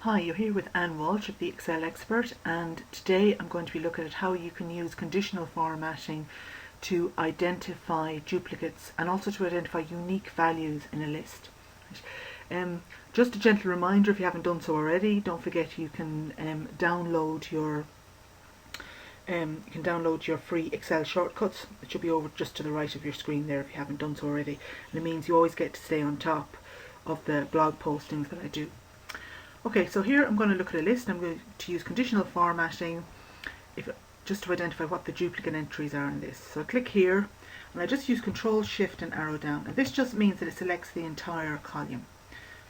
Hi, you're here with Anne Walsh of the Excel Expert, and today I'm going to be looking at how you can use conditional formatting to identify duplicates and also to identify unique values in a list. Just a gentle reminder, if you haven't done so already, don't forget you can download your free Excel shortcuts. It should be over just to the right of your screen there if you haven't done so already, and it means you always get to stay on top of the blog postings that I do. Okay, so here I'm going to look at a list. I'm going to use conditional formatting just to identify what the duplicate entries are in this. So I click here and I just use Control Shift and arrow down, and this just means that it selects the entire column.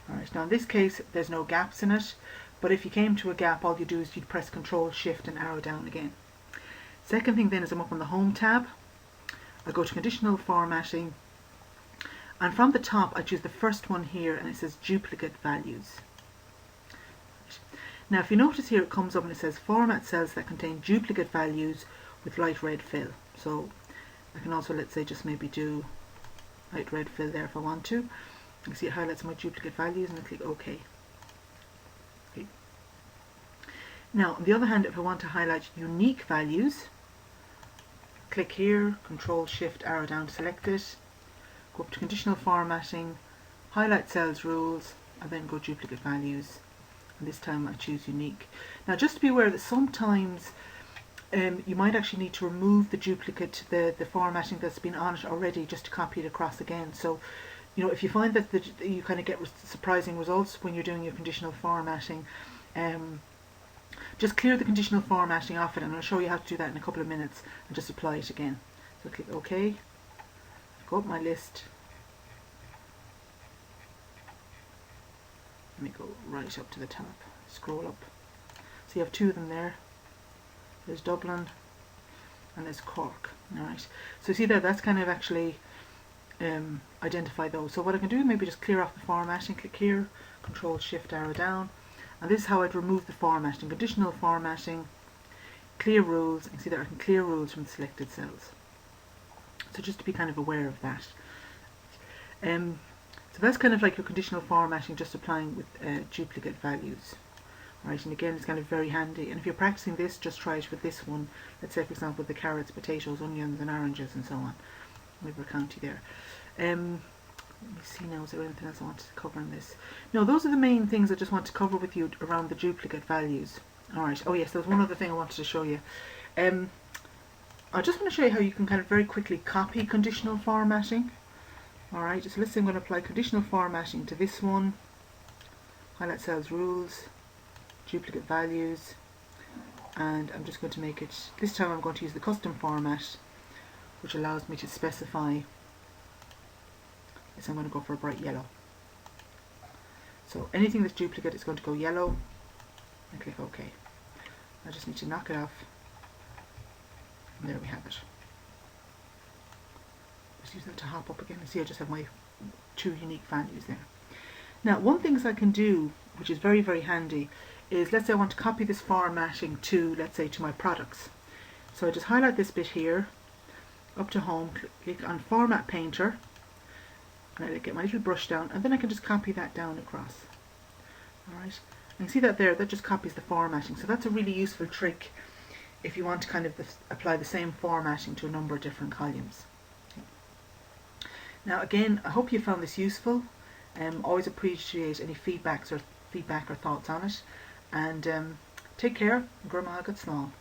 Alright, now in this case there's no gaps in it, but if you came to a gap, all you do is you'd press Control Shift and arrow down again. Second thing then is I'm up on the Home tab. I go to conditional formatting, and from the top I choose the first one here, and it says duplicate values. Now if you notice here, it comes up and it says format cells that contain duplicate values with light red fill. So I can also, let's say, just maybe do light red fill there if I want to. You can see it highlights my duplicate values, and I click OK. Now on the other hand, if I want to highlight unique values, click here, Control Shift arrow down to select it, go up to conditional formatting, highlight cells rules, and then go duplicate values. And this time I choose unique. Now just to be aware that sometimes you might actually need to remove the duplicate, the formatting that's been on it already, just to copy it across again. So if you find that you kind of get surprising results when you're doing your conditional formatting, just clear the conditional formatting off it, and I'll show you how to do that in a couple of minutes, and just apply it again. So click OK, go up my list. Let me go right up to the top, scroll up. So you have two of them there. There's Dublin and there's Cork. Alright, so see there, that's kind of actually identify those. So what I can do, maybe just clear off the formatting, click here, Control Shift arrow down, and this is how I'd remove the formatting. Conditional formatting, clear rules, and see there I can clear rules from the selected cells. So just to be kind of aware of that. So that's kind of like your conditional formatting, just applying with duplicate values. Right, and again, it's kind of very handy. And if you're practicing this, just try it with this one. Let's say, for example, the carrots, potatoes, onions, and oranges, and so on. Maybe a county there. Let me see now, is there anything else I wanted to cover in this? No, those are the main things I just want to cover with you around the duplicate values. Alright, oh yes, there's one other thing I wanted to show you. I just want to show you how you can kind of very quickly copy conditional formatting. Alright, so let's say I'm going to apply conditional formatting to this one, highlight cells rules, duplicate values, and I'm just going to make it, this time I'm going to use the custom format, which allows me to specify, so I'm going to go for a bright yellow. So anything that's duplicate is going to go yellow, and click OK. I just need to knock it off, and there we have it. Use that to hop up again, and see I just have my two unique values there. Now one thing I can do, which is very, very handy, is let's say I want to copy this formatting to, let's say, to my products. So I just highlight this bit here, up to Home, click on Format Painter, and I get my little brush down, and then I can just copy that down across. Alright, and see that there, that just copies the formatting. So that's a really useful trick if you want to kind of apply the same formatting to a number of different columns. Now again, I hope you found this useful. Always appreciate any feedback or thoughts on it. And take care. Grandma got small.